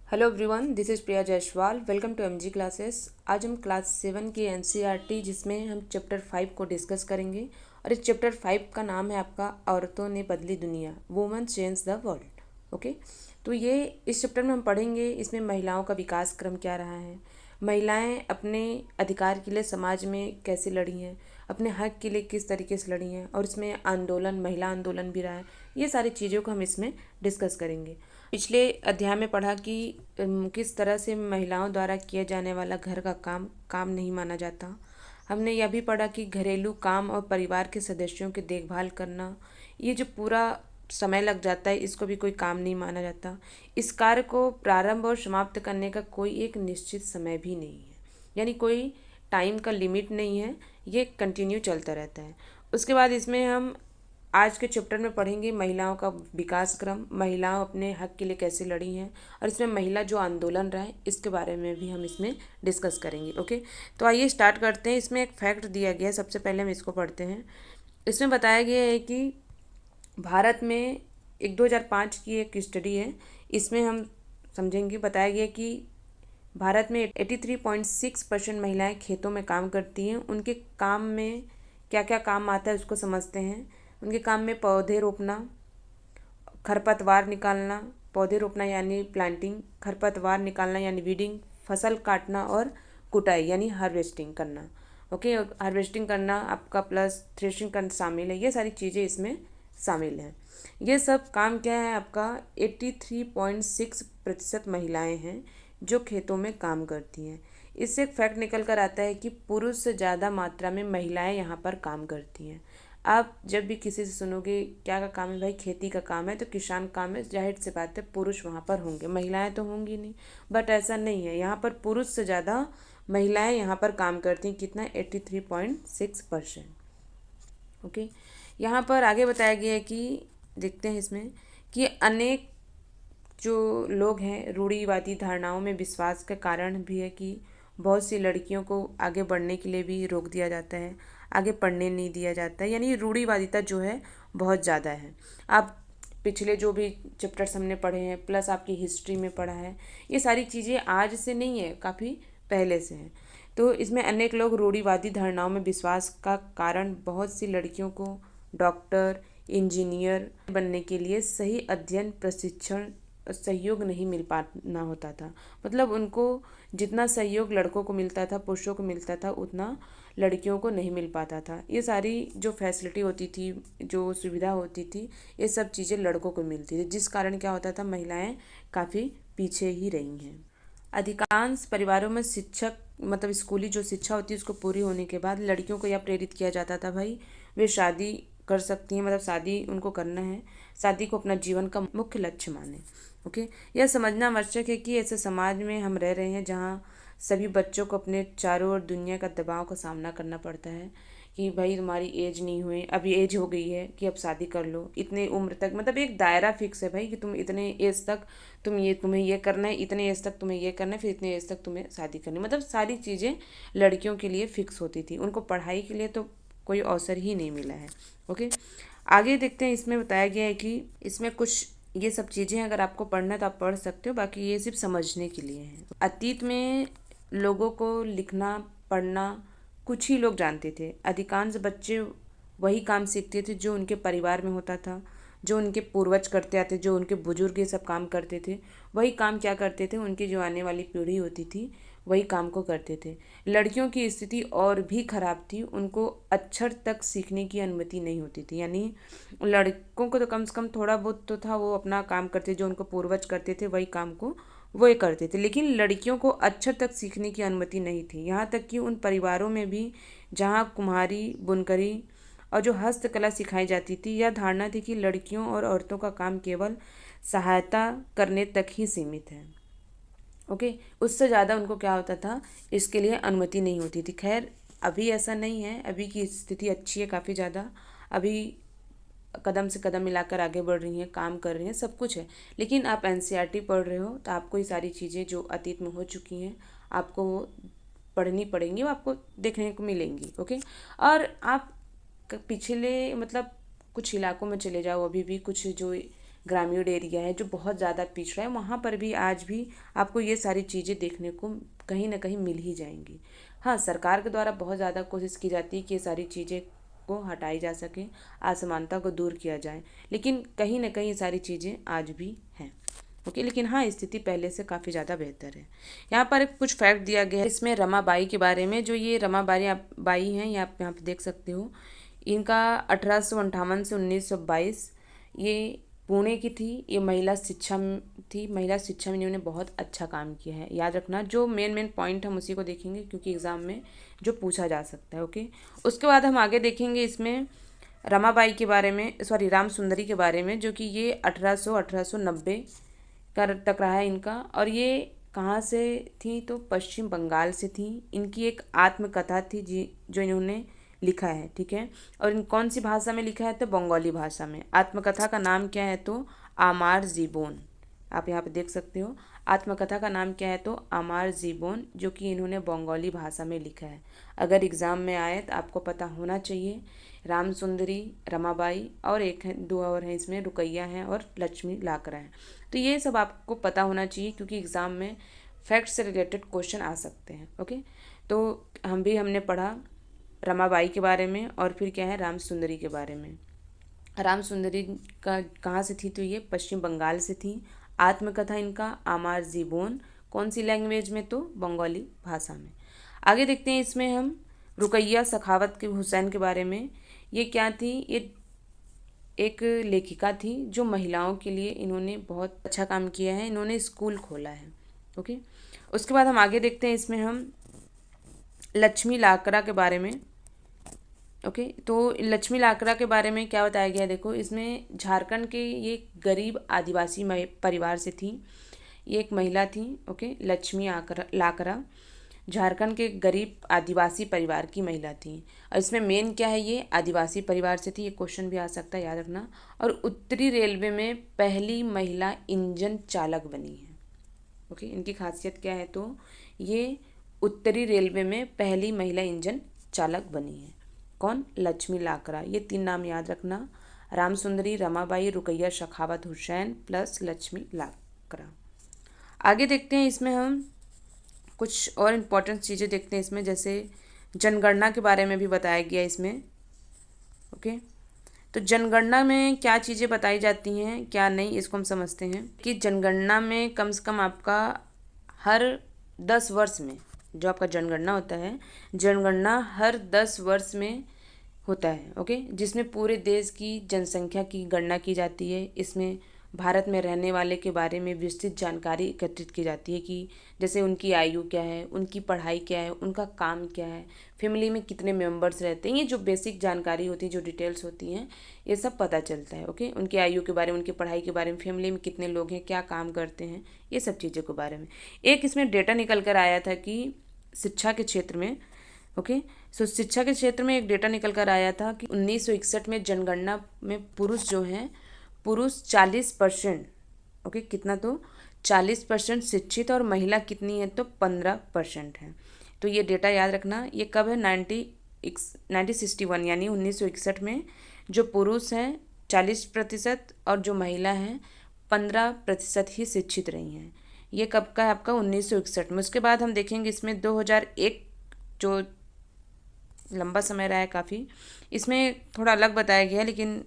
Hello everyone, this is Priya Jaiswal. Welcome to MG classes. आज हम class 7 की एनसीईआरटी जिसमें हम चैप्टर 5 को डिस्कस करेंगे और इस चैप्टर 5 का नाम है आपका औरतों ने बदली दुनिया, women change the world. Okay, तो ये इस चैप्टर में हम पढ़ेंगे इसमें महिलाओं का विकास क्रम क्या रहा है, महिलाएं अपने अधिकार के लिए समाज में कैसे लड़ी हैं, अपने हक के लिए किस तरीके से लड़ी हैं और इसमें आंदोलन, महिला आंदोलन भी रहा है। ये सारी चीज़ों को हम इसमें डिस्कस करेंगे। पिछले अध्याय में पढ़ा कि किस तरह से महिलाओं द्वारा किया जाने वाला घर का काम काम नहीं माना जाता। हमने यह भी पढ़ा कि घरेलू काम और परिवार के सदस्यों की देखभाल करना, ये जो पूरा समय लग जाता है, इसको भी कोई काम नहीं माना जाता। इस कार्य को प्रारंभ और समाप्त करने का कोई एक निश्चित समय भी नहीं है, यानी कोई टाइम का लिमिट नहीं है, ये कंटिन्यू चलता रहता है। उसके बाद इसमें हम आज के चैप्टर में पढ़ेंगे महिलाओं का विकास क्रम, महिलाओं अपने हक के लिए कैसे लड़ी हैं और इसमें महिला जो आंदोलन रहा है इसके बारे में भी हम इसमें डिस्कस करेंगे। ओके, तो आइए स्टार्ट करते हैं। इसमें एक फैक्ट दिया गया है, सबसे पहले हम इसको पढ़ते हैं। इसमें बताया गया है कि भारत में एक 2005 की एक स्टडी है, इसमें हम समझेंगे। बताया गया कि भारत में 83.6% महिलाएं खेतों में काम करती हैं। उनके काम में क्या क्या काम आता है उसको समझते हैं। उनके काम में पौधे रोपना, खरपतवार निकालना, पौधे रोपना यानी प्लांटिंग, खरपतवार निकालना यानी वीडिंग, फसल काटना और कुटाई यानी हार्वेस्टिंग करना। ओके, हार्वेस्टिंग करना आपका प्लस थ्रेशिंग करना शामिल है। ये सारी चीज़ें इसमें शामिल हैं। ये सब काम क्या है आपका 83.6% महिलाएं हैं जो खेतों में काम करती हैं। इससे एक फैक्ट निकल कर आता है कि पुरुष से ज़्यादा मात्रा में महिलाएं यहाँ पर काम करती हैं। आप जब भी किसी से सुनोगे क्या का काम है, भाई खेती का काम है, तो किसान काम है, जाहिर सी बात है पुरुष वहाँ पर होंगे, महिलाएं तो होंगी नहीं। बट ऐसा नहीं है, यहाँ पर पुरुष से ज़्यादा महिलाएं यहाँ पर काम करती हैं। कितना? 83.6%। ओके, यहाँ पर आगे बताया गया है कि देखते हैं इसमें कि अनेक जो लोग हैं रूढ़िवादी धारणाओं में विश्वास का कारण भी है कि बहुत सी लड़कियों को आगे बढ़ने के लिए भी रोक दिया जाता है, आगे पढ़ने नहीं दिया जाता है। यानी रूढ़िवादिता जो है बहुत ज़्यादा है। आप पिछले जो भी चैप्टर्स हमने पढ़े हैं प्लस आपकी हिस्ट्री में पढ़ा है, ये सारी चीज़ें आज से नहीं है, काफ़ी पहले से हैं। तो इसमें अनेक लोग रूढ़िवादी धारणाओं में विश्वास का कारण बहुत सी लड़कियों को डॉक्टर, इंजीनियर बनने के लिए सही अध्ययन, प्रशिक्षण, सहयोग नहीं मिल पाना होता था। मतलब उनको जितना सहयोग लड़कों को मिलता था, पुरुषों को मिलता था, उतना लड़कियों को नहीं मिल पाता था। ये सारी जो फैसिलिटी होती थी, जो सुविधा होती थी, ये सब चीज़ें लड़कों को मिलती थी, जिस कारण क्या होता था, महिलाएं काफ़ी पीछे ही रही हैं। अधिकांश परिवारों में शिक्षक मतलब स्कूली जो शिक्षा होती है उसको पूरी होने के बाद लड़कियों को यह प्रेरित किया जाता था, भाई वे शादी कर सकती हैं, मतलब शादी उनको करना है, शादी को अपना जीवन का मुख्य लक्ष्य माने। ओके, यह समझना आवश्यक है कि ऐसे समाज में हम रह रहे हैं जहाँ सभी बच्चों को अपने चारों ओर दुनिया का दबाव का सामना करना पड़ता है कि भाई तुम्हारी एज नहीं हुई, अभी एज हो गई है कि अब शादी कर लो, इतने उम्र तक, मतलब एक दायरा फिक्स है भाई कि तुम इतने एज तक तुम्हें ये करना है, इतने एज तक तुम्हें ये करना है, फिर इतने एज तक तुम्हें शादी करनी, मतलब सारी चीज़ें लड़कियों के लिए फिक्स होती थी। उनको पढ़ाई के लिए तो कोई अवसर ही नहीं मिला है। ओके, आगे देखते हैं। इसमें बताया गया है कि इसमें कुछ ये सब चीज़ें अगर आपको पढ़ना है तो आप पढ़ सकते हो, बाकी ये सिर्फ समझने के लिए हैं। अतीत में लोगों को लिखना पढ़ना कुछ ही लोग जानते थे। अधिकांश बच्चे वही काम सीखते थे जो उनके परिवार में होता था, जो उनके पूर्वज करते आते, जो उनके बुजुर्ग ये सब काम करते थे, वही काम क्या करते थे, उनकी जो आने वाली पीढ़ी होती थी वही काम को करते थे। लड़कियों की स्थिति और भी खराब थी, उनको अक्षर तक सीखने की अनुमति नहीं होती थी। यानी लड़कों को तो कम से कम थोड़ा बहुत तो था, वो अपना काम करते, जो उनको पूर्वज करते थे वही काम को वो करते थे, लेकिन लड़कियों को अक्षर तक सीखने की अनुमति नहीं थी। यहाँ तक कि उन परिवारों में भी जहाँ कुम्हारी, बुनकरी और जो हस्तकला सिखाई जाती थी, यह धारणा थी कि लड़कियों और औरतों का काम केवल सहायता करने तक ही सीमित है। ओके, उससे ज़्यादा उनको क्या होता था, इसके लिए अनुमति नहीं होती थी। खैर अभी ऐसा नहीं है, अभी की स्थिति अच्छी है काफ़ी ज़्यादा, अभी कदम से कदम मिलाकर आगे बढ़ रही हैं, काम कर रही हैं, सब कुछ है। लेकिन आप एनसीईआरटी पढ़ रहे हो तो आपको ये सारी चीज़ें जो अतीत में हो चुकी हैं आपको वो पढ़नी पड़ेंगी, वो आपको देखने को मिलेंगी। ओके, और आप पिछले मतलब कुछ इलाकों में चले जाओ, अभी भी कुछ जो ग्रामीण एरिया है जो बहुत ज़्यादा पिछड़ा है, वहाँ पर भी आज भी आपको ये सारी चीज़ें देखने को कहीं ना कहीं मिल ही जाएंगी। हाँ, सरकार के द्वारा बहुत ज़्यादा कोशिश की जाती है कि ये सारी चीज़ें को हटाई जा सके, असमानता को दूर किया जाए, लेकिन कहीं ना कहीं ये सारी चीज़ें आज भी हैं। ओके, लेकिन हाँ, स्थिति पहले से काफ़ी ज़्यादा बेहतर है। यहाँ पर कुछ फैक्ट दिया गया है इसमें रमाबाई के बारे में। जो ये रमाबाई बाई हैं, ये आप यहाँ पे देख सकते हो। इनका 1858 से 1922, ये पुणे की थी। ये महिला शिक्षा थी। महिला शिक्षा में इन्होंने बहुत अच्छा काम किया है। याद रखना, जो मेन पॉइंट हम उसी को देखेंगे क्योंकि एग्ज़ाम में जो पूछा जा सकता है। ओके, उसके बाद हम आगे देखेंगे इसमें रमाबाई के बारे में, सॉरी राम सुंदरी के बारे में, जो कि ये 1890 का तक रहा है इनका। और ये कहाँ से थी तो पश्चिम बंगाल से थी। इनकी एक आत्मकथा थी जी जो इन्होंने लिखा है, ठीक है। और इन कौन सी भाषा में लिखा है तो बंगाली भाषा में। आत्मकथा का नाम क्या है तो आमार जीबन। आप यहाँ पे देख सकते हो, आत्मकथा का नाम क्या है तो आमार जीबन, जो कि इन्होंने बंगाली भाषा में लिखा है। अगर एग्ज़ाम में आए तो आपको पता होना चाहिए। राम सुंदरी, रमाबाई और एक है, दो और हैं इसमें, रुकैया हैं और लक्ष्मी लाकरा हैं। तो ये सब आपको पता होना चाहिए क्योंकि एग्ज़ाम में फैक्ट से रिलेटेड क्वेश्चन आ सकते हैं। ओके, तो हमने पढ़ा रमाबाई के बारे में और फिर क्या है राम सुंदरी के बारे में। राम सुंदरी का कहाँ से थी तो ये पश्चिम बंगाल से थी। आत्मकथा इनका आमार जीबन, कौन सी लैंग्वेज में तो बंगाली भाषा में। आगे देखते हैं इसमें हम रुकैया सखावत के हुसैन के बारे में। ये क्या थी, ये एक लेखिका थी जो महिलाओं के लिए इन्होंने बहुत अच्छा काम किया है। इन्होंने स्कूल खोला है। ओके, उसके बाद हम आगे देखते हैं इसमें हम लक्ष्मी लाकरा के बारे में। ओके, तो लक्ष्मी लाकरा के बारे में क्या बताया गया है देखो, इसमें झारखंड के ये गरीब आदिवासी परिवार से थी। ये एक महिला थी। ओके, लक्ष्मी लाकरा झारखंड के गरीब आदिवासी परिवार की महिला थी। और इसमें मेन क्या है, ये आदिवासी परिवार से थी। ये क्वेश्चन भी आ सकता है, याद रखना। और उत्तरी रेलवे में पहली महिला इंजन चालक बनी है। ओके, इनकी खासियत क्या है तो ये उत्तरी रेलवे में पहली महिला इंजन चालक बनी है। कौन, लक्ष्मी लाकरा। ये 3 नाम याद रखना, राम सुंदरी, रमाबाई, रुकैया सखावत हुसैन प्लस लक्ष्मी लाकरा। आगे देखते हैं इसमें हम कुछ और इम्पोर्टेंट चीज़ें देखते हैं इसमें, जैसे जनगणना के बारे में भी बताया गया इसमें। ओके, तो जनगणना में क्या चीज़ें बताई जाती हैं क्या नहीं, इसको हम समझते हैं कि जनगणना में कम से कम आपका हर 10 वर्ष में जो आपका जनगणना होता है, जनगणना हर 10 वर्ष में होता है। ओके, जिसमें पूरे देश की जनसंख्या की गणना की जाती है। इसमें भारत में रहने वाले के बारे में विस्तृत जानकारी एकत्रित की जाती है कि जैसे उनकी आयु क्या है, उनकी पढ़ाई क्या है, उनका काम क्या है, फैमिली में कितने मेंबर्स रहते हैं। ये जो बेसिक जानकारी होती है, जो डिटेल्स होती हैं, ये सब पता चलता है। ओके, उनकी आयु के बारे में, उनकी पढ़ाई के बारे में, फैमिली में कितने लोग हैं, क्या काम करते हैं, ये सब चीज़ों के बारे में। एक इसमें डेटा निकल कर आया था कि शिक्षा के क्षेत्र में, ओके, सो शिक्षा के क्षेत्र में एक डेटा निकल कर आया था कि 1961 में जनगणना में पुरुष जो हैं, पुरुष 40%, ओके, कितना तो 40% शिक्षित और महिला कितनी है तो 15% है। तो ये डेटा याद रखना। ये कब है, 1961 यानी 1961 में जो पुरुष हैं 40% और जो महिला हैं 15% ही शिक्षित रही हैं। ये कब का है आपका, 1961 में। उसके बाद हम देखेंगे इसमें 2001, जो लंबा समय रहा है काफ़ी, इसमें थोड़ा अलग बताया गया है, लेकिन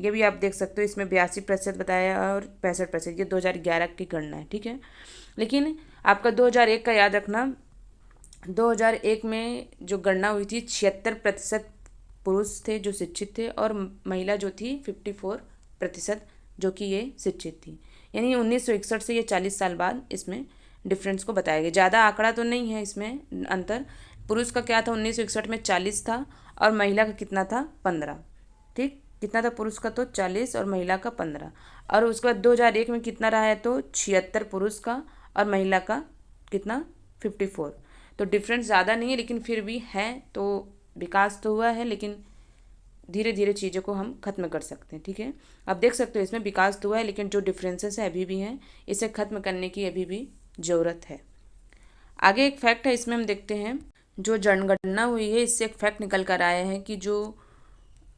ये भी आप देख सकते हो। इसमें 82% बताया और 65%, ये 2011 की गणना है, ठीक है। लेकिन आपका 2001 का याद रखना, 2001 में जो गणना हुई थी 76% पुरुष थे जो शिक्षित थे और महिला जो थी 54% जो कि ये शिक्षित थी। यानी 1961 से ये 40 साल बाद इसमें डिफरेंस को बताया गया। ज़्यादा आंकड़ा तो नहीं है इसमें अंतर। पुरुष का क्या था 1961 में 40 था और महिला का कितना था 15, ठीक, कितना था पुरुष का तो 40 और महिला का 15। और उसके बाद 2001 में कितना रहा है तो 76 पुरुष का और महिला का कितना 54। तो डिफरेंस ज़्यादा नहीं है लेकिन फिर भी है, तो विकास तो हुआ है, लेकिन धीरे धीरे चीज़ों को हम खत्म कर सकते हैं, ठीक है। आप देख सकते हो इसमें विकास तो हुआ है लेकिन जो डिफरेंसेस है अभी भी हैं, इसे ख़त्म करने की अभी भी ज़रूरत है। आगे एक फैक्ट है, इसमें हम देखते हैं जो जनगणना हुई है इससे एक फैक्ट निकल कर आया है कि जो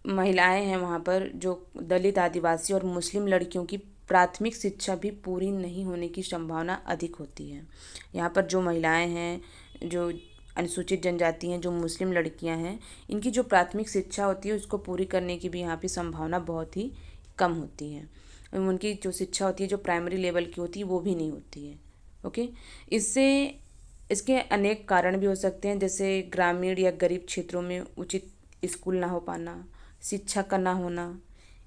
महिलाएं हैं वहाँ पर, जो दलित, आदिवासी और मुस्लिम लड़कियों की प्राथमिक शिक्षा भी पूरी नहीं होने की संभावना अधिक होती है। यहाँ पर जो महिलाएं हैं, जो अनुसूचित जनजाति हैं, जो मुस्लिम लड़कियां हैं, इनकी जो प्राथमिक शिक्षा होती है उसको पूरी करने की भी यहाँ पे संभावना बहुत ही कम होती है। उनकी जो शिक्षा होती है, जो प्राइमरी लेवल की होती है, वो भी नहीं होती है। ओके, इससे इसके अनेक कारण भी हो सकते हैं, जैसे ग्रामीण या गरीब क्षेत्रों में उचित स्कूल ना हो पाना, शिक्षा का ना होना,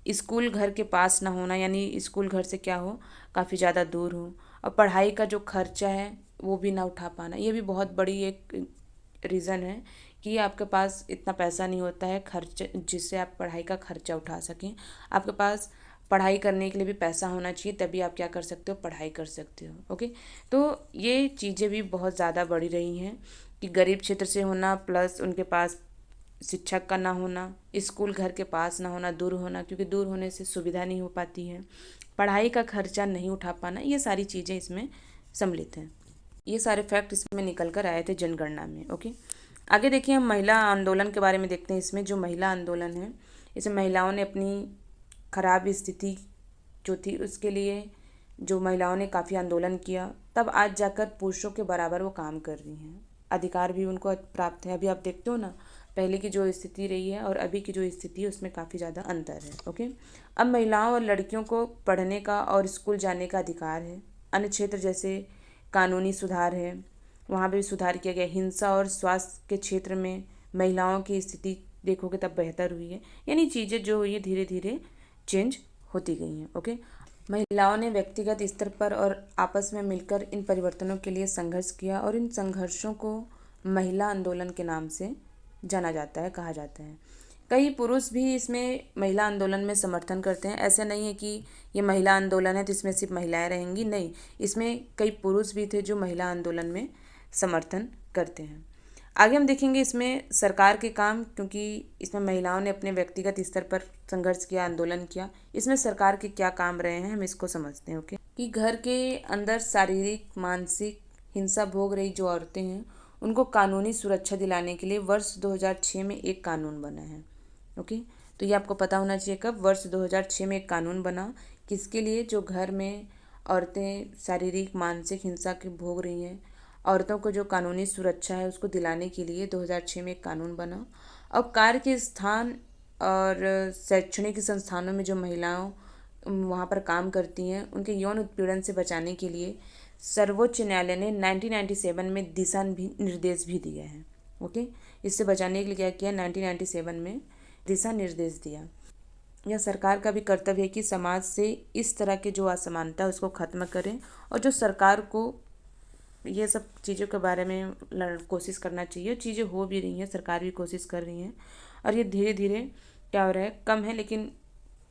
स्कूल घर के पास ना होना, यानी स्कूल घर से क्या हो, काफ़ी ज़्यादा दूर हो, और पढ़ाई का जो खर्चा है वो भी ना उठा पाना। ये भी बहुत बड़ी एक रीज़न है कि आपके पास इतना पैसा नहीं होता है खर्च जिससे आप पढ़ाई का खर्चा उठा सकें। आपके पास पढ़ाई करने के लिए भी पैसा होना चाहिए, तभी आप क्या कर सकते हो, पढ़ाई कर सकते हो। ओके, तो ये चीज़ें भी बहुत ज़्यादा बढ़ी रही हैं कि गरीब क्षेत्र से होना, प्लस उनके पास शिक्षक का ना होना, स्कूल घर के पास ना होना, दूर होना, क्योंकि दूर होने से सुविधा नहीं हो पाती है, पढ़ाई का खर्चा नहीं उठा पाना, ये सारी चीज़ें इसमें सम्मिलित हैं। ये सारे फैक्ट इसमें निकल कर आए थे जनगणना में। ओके, आगे देखिए हम महिला आंदोलन के बारे में देखते हैं। इसमें जो महिला आंदोलन है, इसमें महिलाओं ने अपनी खराब स्थिति जो थी उसके लिए जो महिलाओं ने काफ़ी आंदोलन किया, तब आज जाकर पुरुषों के बराबर वो काम कर रही हैं, अधिकार भी उनको प्राप्त है। अभी आप देखते हो ना, पहले की जो स्थिति रही है और अभी की जो स्थिति है उसमें काफ़ी ज़्यादा अंतर है। ओके, अब महिलाओं और लड़कियों को पढ़ने का और स्कूल जाने का अधिकार है। अन्य क्षेत्र जैसे कानूनी सुधार है, वहाँ पे भी सुधार किया गया। हिंसा और स्वास्थ्य के क्षेत्र में महिलाओं की स्थिति देखोगे तब बेहतर हुई है, यानी चीज़ें जो हुई है धीरे धीरे चेंज होती गई हैं। ओके, महिलाओं ने व्यक्तिगत स्तर पर और आपस में मिलकर इन परिवर्तनों के लिए संघर्ष किया, और इन संघर्षों को महिला आंदोलन के नाम से जाना जाता है, कहा जाता है। कई पुरुष भी इसमें महिला आंदोलन में समर्थन करते हैं। ऐसा नहीं है कि ये महिला आंदोलन है तो इसमें सिर्फ महिलाएं रहेंगी, नहीं, इसमें कई पुरुष भी थे जो महिला आंदोलन में समर्थन करते हैं। आगे हम देखेंगे इसमें सरकार के काम, क्योंकि इसमें महिलाओं ने अपने व्यक्तिगत स्तर पर संघर्ष किया, आंदोलन किया। इसमें सरकार के क्या काम रहे हैं हम इसको समझते हैं। ओके, कि घर के अंदर शारीरिक मानसिक हिंसा भोग रही जो औरतें हैं उनको कानूनी सुरक्षा दिलाने के लिए वर्ष 2006 में एक कानून बना है। ओके, तो ये आपको पता होना चाहिए कब, वर्ष 2006 में एक कानून बना, किसके लिए, जो घर में औरतें शारीरिक मानसिक हिंसा के भोग रही हैं, औरतों को जो कानूनी सुरक्षा है उसको दिलाने के लिए 2006 में एक कानून बना। अब कार्य के स्थान और शैक्षणिक संस्थानों में जो महिलाओं वहाँ पर काम करती हैं उनके यौन उत्पीड़न से बचाने के लिए सर्वोच्च न्यायालय ने 1997 में दिशा निर्देश भी दिया है। ओके, इससे बचाने के लिए क्या किया, 1997 में दिशा निर्देश दिया। यह सरकार का भी कर्तव्य है कि समाज से इस तरह के जो असमानता है उसको ख़त्म करें, और जो सरकार को ये सब चीज़ों के बारे में कोशिश करना चाहिए। चीज़ें हो भी रही हैं, सरकार भी कोशिश कर रही हैं, और ये धीरे धीरे क्या हो रहा है, कम है, लेकिन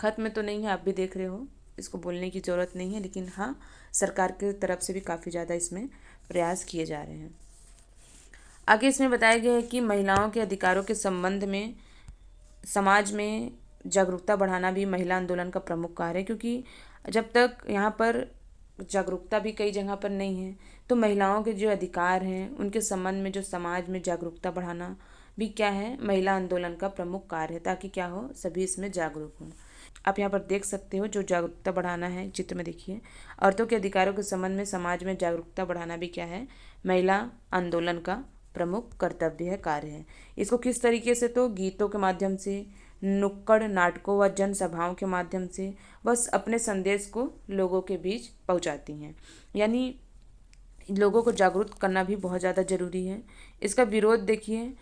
ख़त्म तो नहीं है, आप भी देख रहे हो, इसको बोलने की ज़रूरत नहीं है, लेकिन हाँ, सरकार की तरफ से भी काफ़ी ज़्यादा इसमें प्रयास किए जा रहे हैं। आगे इसमें बताया गया है कि महिलाओं के अधिकारों के संबंध में समाज में जागरूकता बढ़ाना भी महिला आंदोलन का प्रमुख कार्य है, क्योंकि जब तक यहाँ पर जागरूकता भी कई जगह पर नहीं है, तो महिलाओं के जो अधिकार हैं उनके संबंध में जो समाज में जागरूकता बढ़ाना भी क्या है, महिला आंदोलन का प्रमुख कार्य है, ताकि क्या हो, सभी इसमें जागरूक हों। आप यहाँ पर देख सकते हो जो जागरूकता बढ़ाना है, चित्र में देखिए, औरतों के अधिकारों के संबंध में समाज में जागरूकता बढ़ाना भी क्या है, महिला आंदोलन का प्रमुख कर्तव्य है, कार्य है। इसको किस तरीके से, तो गीतों के माध्यम से, नुक्कड़ नाटकों व जनसभाओं के माध्यम से बस अपने संदेश को लोगों के बीच पहुंचाती हैं, यानी लोगों को जागरूक करना भी बहुत ज़्यादा ज़रूरी है। इसका विरोध देखिए,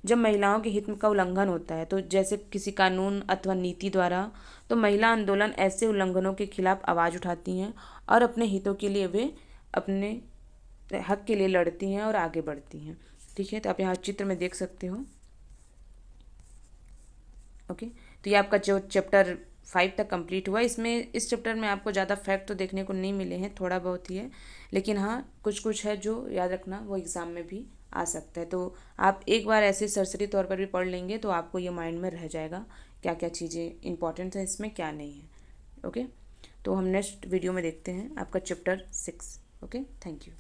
जब महिलाओं के हित का उल्लंघन होता है, तो जैसे किसी कानून अथवा नीति द्वारा, तो महिला आंदोलन ऐसे उल्लंघनों के खिलाफ आवाज़ उठाती हैं और अपने हितों के लिए वे अपने हक के लिए लड़ती हैं और आगे बढ़ती हैं। ठीक है, तो आप यहाँ चित्र में देख सकते हो। ओके, तो ये आपका जो चैप्टर 5 तक कंप्लीट हुआ। इसमें इस चैप्टर में आपको ज़्यादा फैक्ट तो देखने को नहीं मिले हैं, थोड़ा बहुत ही है, लेकिन हाँ कुछ कुछ है जो याद रखना वो एग्ज़ाम में भी आ सकता है। तो आप एक बार ऐसे सरसरी तौर पर भी पढ़ लेंगे तो आपको ये माइंड में रह जाएगा क्या क्या चीज़ें इंपॉर्टेंट हैं इसमें, क्या नहीं है। ओके, तो हम नेक्स्ट वीडियो में देखते हैं आपका चैप्टर 6। Okay, thank you.